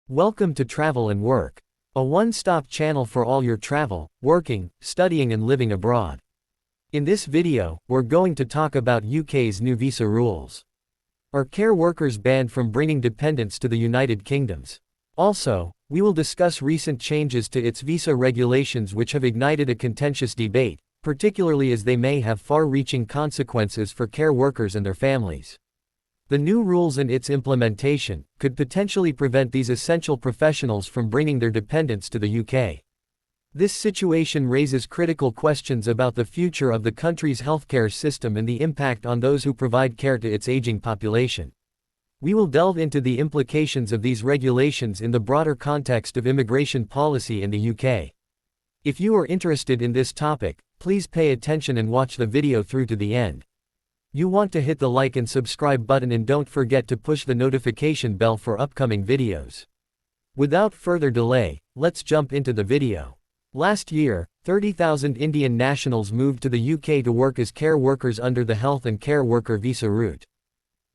Welcome to Travel and Work, a one-stop channel for all your travel, working, studying and living abroad. In this video, we're going to talk about UK's new visa rules. Are care workers banned from bringing dependents to the United Kingdoms? Also, we will discuss recent changes to its visa regulations which have ignited a contentious debate, particularly as they may have far-reaching consequences for care workers and their families. The new rules and its implementation could potentially prevent these essential professionals from bringing their dependents to the UK. This situation raises critical questions about the future of the country's healthcare system and the impact on those who provide care to its aging population. We will delve into the implications of these regulations in the broader context of immigration policy in the UK. If you are interested in this topic, please pay attention and watch the video through to the end. You want to hit the like and subscribe button and don't forget to push the notification bell for upcoming videos. Without further delay, let's jump into the video. Last year, 30,000 Indian nationals moved to the UK to work as care workers under the Health and Care Worker Visa route.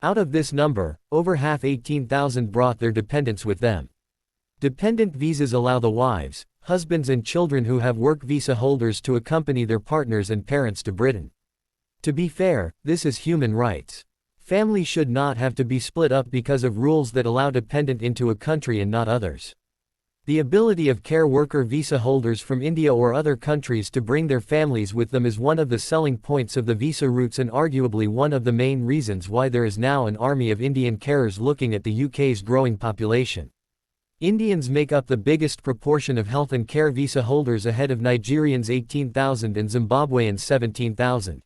Out of this number, over half 18,000 brought their dependents with them. Dependent visas allow the wives, husbands and children who have work visa holders to accompany their partners and parents to Britain. To be fair, this is human rights. Families should not have to be split up because of rules that allow dependent into a country and not others. The ability of care worker visa holders from India or other countries to bring their families with them is one of the selling points of the visa routes and arguably one of the main reasons why there is now an army of Indian carers looking at the UK's growing population. Indians make up the biggest proportion of health and care visa holders ahead of Nigerians 18,000 and Zimbabweans 17,000.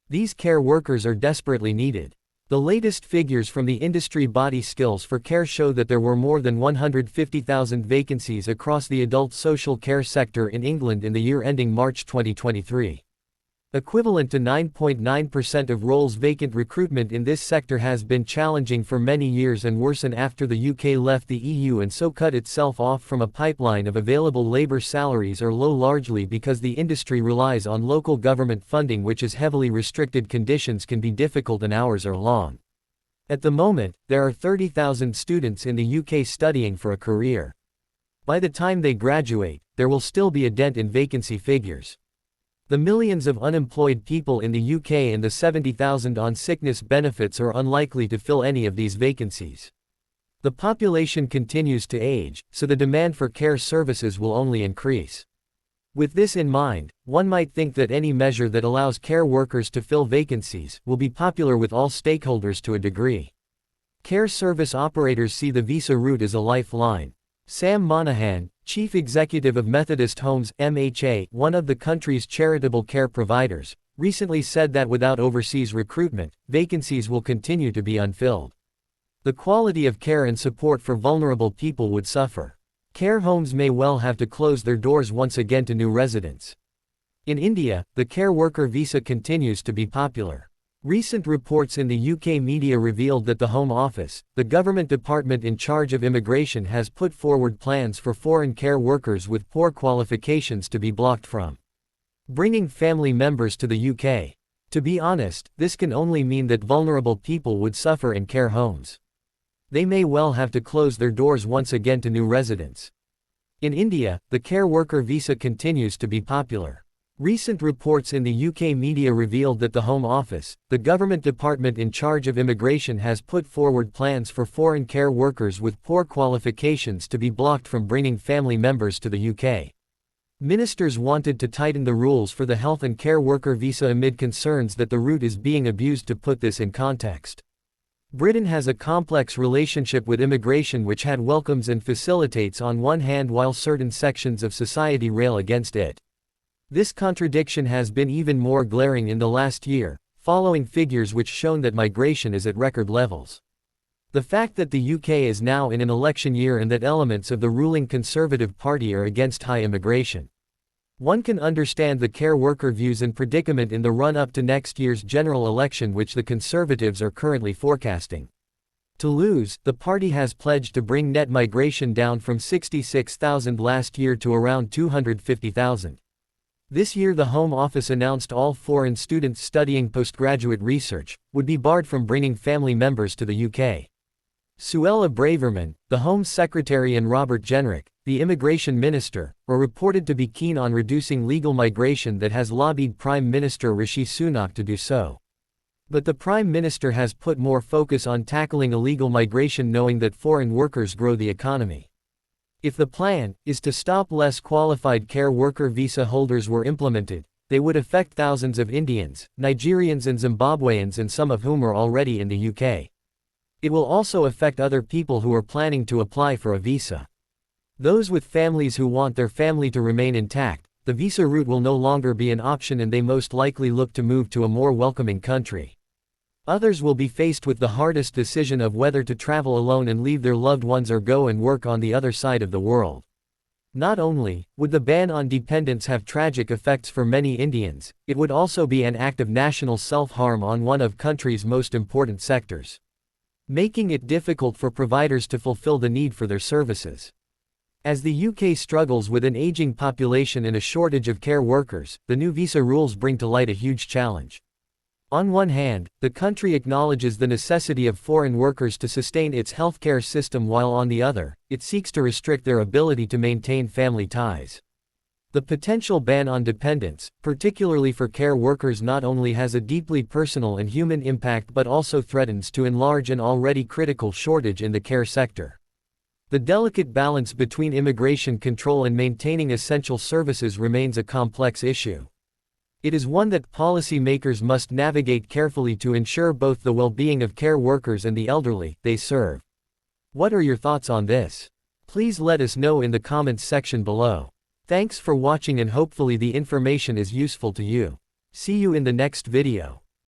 These care workers are desperately needed. The latest figures from the industry body Skills for Care show that there were more than 150,000 vacancies across the adult social care sector in England in the year ending March 2023. Equivalent to 9.9% of roles vacant. Recruitment in this sector has been challenging for many years and worsened after the UK left the EU and so cut itself off from a pipeline of available labour. Salaries are low largely because the industry relies on local government funding which is heavily restricted. Conditions can be difficult and hours are long. At the moment, there are 30,000 students in the UK studying for a career. By the time they graduate, there will still be a dent in vacancy figures. The millions of unemployed people in the UK and the 70,000 on sickness benefits are unlikely to fill any of these vacancies. The population continues to age, so the demand for care services will only increase. With this in mind, one might think that any measure that allows care workers to fill vacancies will be popular with all stakeholders to a degree. Care service operators see the visa route as a lifeline. Sam Monahan, Chief Executive of Methodist Homes, MHA, one of the country's charitable care providers, recently said that without overseas recruitment, vacancies will continue to be unfilled. The quality of care and support for vulnerable people would suffer. Care homes may well have to close their doors once again to new residents. In India, the care worker visa continues to be popular. Recent reports in the UK media revealed that the Home Office, the government department in charge of immigration, has put forward plans for foreign care workers with poor qualifications to be blocked from bringing family members to the UK. To be honest, this can only mean that vulnerable people would suffer in care homes. They may well have to close their doors once again to new residents. In India, the care worker visa continues to be popular. Recent reports in the UK media revealed that the Home Office, the government department in charge of immigration, has put forward plans for foreign care workers with poor qualifications to be blocked from bringing family members to the UK. Ministers wanted to tighten the rules for the health and care worker visa amid concerns that the route is being abused. To put this in context, Britain has a complex relationship with immigration which had welcomes and facilitates on one hand while certain sections of society rail against it. This contradiction has been even more glaring in the last year, following figures which shown that migration is at record levels. The fact that the UK is now in an election year and that elements of the ruling Conservative Party are against high immigration. One can understand the care worker views and predicament in the run-up to next year's general election which the Conservatives are currently forecasting. To lose, the party has pledged to bring net migration down from 66,000 last year to around 250,000. This year the Home Office announced all foreign students studying postgraduate research would be barred from bringing family members to the UK. Suella Braverman, the Home Secretary, and Robert Jenrick, the Immigration Minister, were reported to be keen on reducing legal migration that has lobbied Prime Minister Rishi Sunak to do so. But the Prime Minister has put more focus on tackling illegal migration, knowing that foreign workers grow the economy. If the plan is to stop less qualified care worker visa holders were implemented, they would affect thousands of Indians, Nigerians and Zimbabweans, and some of whom are already in the UK. It will also affect other people who are planning to apply for a visa. Those with families who want their family to remain intact, the visa route will no longer be an option, and they most likely look to move to a more welcoming country. Others will be faced with the hardest decision of whether to travel alone and leave their loved ones or go and work on the other side of the world. Not only would the ban on dependents have tragic effects for many Indians, it would also be an act of national self-harm on one of country's most important sectors, making it difficult for providers to fulfill the need for their services. As the UK struggles with an aging population and a shortage of care workers, the new visa rules bring to light a huge challenge. On one hand, the country acknowledges the necessity of foreign workers to sustain its healthcare system, while on the other, it seeks to restrict their ability to maintain family ties. The potential ban on dependents, particularly for care workers, not only has a deeply personal and human impact but also threatens to enlarge an already critical shortage in the care sector. The delicate balance between immigration control and maintaining essential services remains a complex issue. It is one that policymakers must navigate carefully to ensure both the well-being of care workers and the elderly they serve. What are your thoughts on this? Please let us know in the comments section below. Thanks for watching, and hopefully the information is useful to you. See you in the next video.